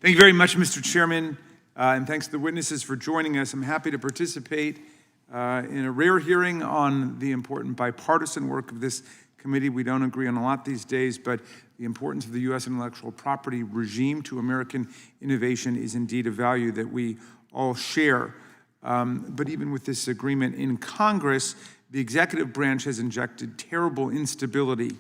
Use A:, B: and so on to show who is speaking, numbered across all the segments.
A: Thank you very much, Mr. Chairman, and thanks to the witnesses for joining us. I'm happy to participate in a rare hearing on the important bipartisan work of this committee. We don't agree on a lot these days, but the importance of the U.S. intellectual property regime to American innovation is indeed a value that we all share. But even with this agreement in Congress, the executive branch has injected terrible instability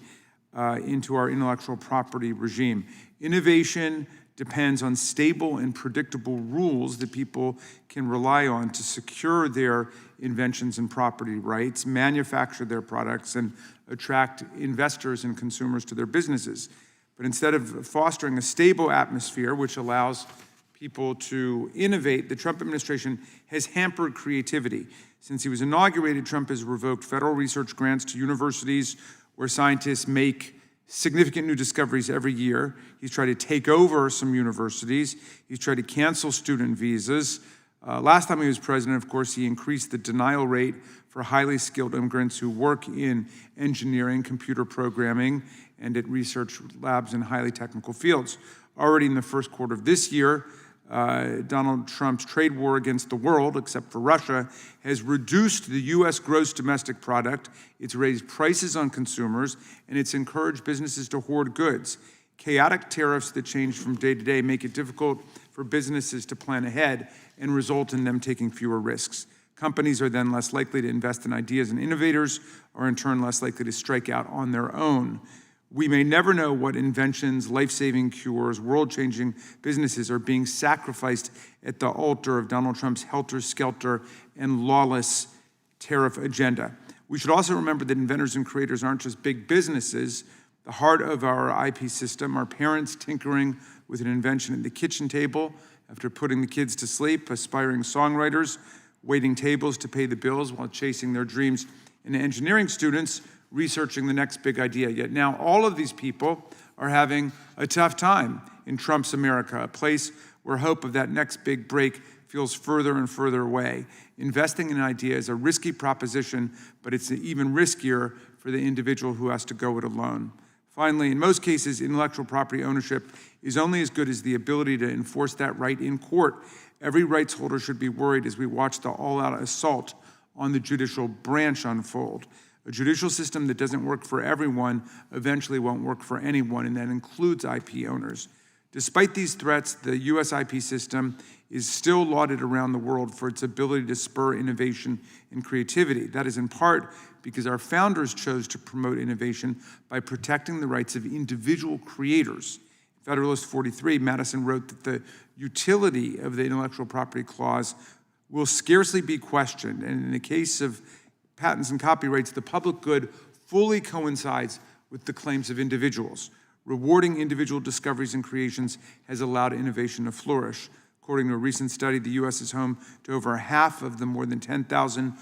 A: into our intellectual property regime. Innovation depends on stable and predictable rules that people can rely on to secure their inventions and property rights, manufacture their products, and attract investors and consumers to their businesses. But instead of fostering a stable atmosphere which allows people to innovate, the Trump administration has hampered creativity. Since he was inaugurated, Trump has revoked federal research grants to universities where scientists make significant new discoveries every year. He's tried to take over some universities. He's tried to cancel student visas. Last time he was president, of course, he increased the denial rate for highly skilled immigrants who work in engineering, computer programming, and at research labs in highly technical fields. Already in the first quarter of this year, Donald Trump's trade war against the world, except for Russia, has reduced the U.S. gross domestic product. It's raised prices on consumers, and it's encouraged businesses to hoard goods. Chaotic tariffs that change from day to day make it difficult for businesses to plan ahead and result in them taking fewer risks. Companies are then less likely to invest in ideas and innovators, or in turn less likely to strike out on their own. We may never know what inventions, life-saving cures, world-changing businesses are being sacrificed at the altar of Donald Trump's helter-skelter and lawless tariff agenda. We should also remember that inventors and creators aren't just big businesses. The heart of our IP system are parents tinkering with an invention at the kitchen table after putting the kids to sleep, aspiring songwriters waiting tables to pay the bills while chasing their dreams, and engineering students researching the next big idea. Yet now all of these people are having a tough time in Trump's America, a place where hope of that next big break feels further and further away. Investing in an idea is a risky proposition, but it's even riskier for the individual who has to go it alone. Finally, in most cases, intellectual property ownership is only as good as the ability to enforce that right in court. Every rights holder should be worried as we watch the all-out assault on the judicial branch unfold. A judicial system that doesn't work for everyone eventually won't work for anyone, and that includes IP owners. Despite these threats, the U.S. IP system is still lauded around the world for its ability to spur innovation and creativity. That is in part because our founders chose to promote innovation by protecting the rights of individual creators. Federalist 43, Madison wrote that the utility of the intellectual property clause will scarcely be questioned, and in the case of patents and copyrights, the public good fully coincides with the claims of individuals. Rewarding individual discoveries and creations has allowed innovation to flourish. According to a recent study, the U.S. is home to over half of the more than 10,000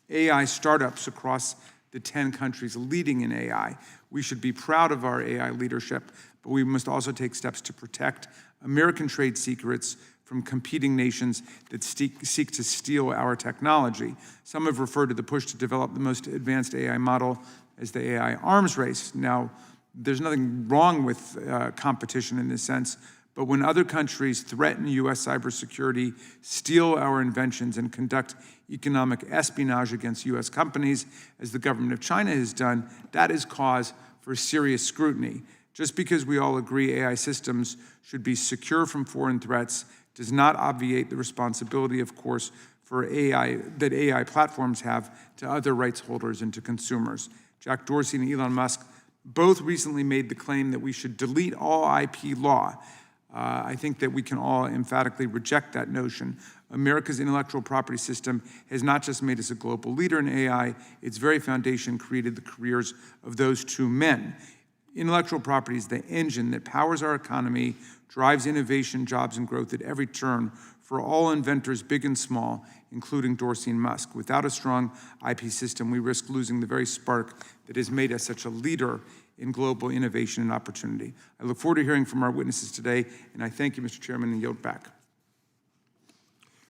A: AI startups across the 10 countries leading in AI. We should be proud of our AI leadership, but we must also take steps to protect American trade secrets from competing nations that seek to steal our technology. Some have referred to the push to develop the most advanced AI model as the AI arms race. Now, there's nothing wrong with competition in this sense, but when other countries threaten U.S. cybersecurity, steal our inventions, and conduct economic espionage against U.S. companies, as the government of China has done, that is cause for serious scrutiny. Just because we all agree AI systems should be secure from foreign threats does not obviate the responsibility, of course, for that AI platforms have to other rights holders and to consumers. Jack Dorsey and Elon Musk both recently made the claim that we should delete all IP law. I think that we can all emphatically reject that notion. America's intellectual property system has not just made us a global leader in AI, its very foundation created the careers of those two men. Intellectual property is the engine that powers our economy, drives innovation, jobs, and growth at every turn for all inventors, big and small, including Dorsey and Musk. Without a strong IP system, we risk losing the very spark that has made us such a leader in global innovation and opportunity. I look forward to hearing from our witnesses today, and I thank you, Mr. Chairman, and yield back.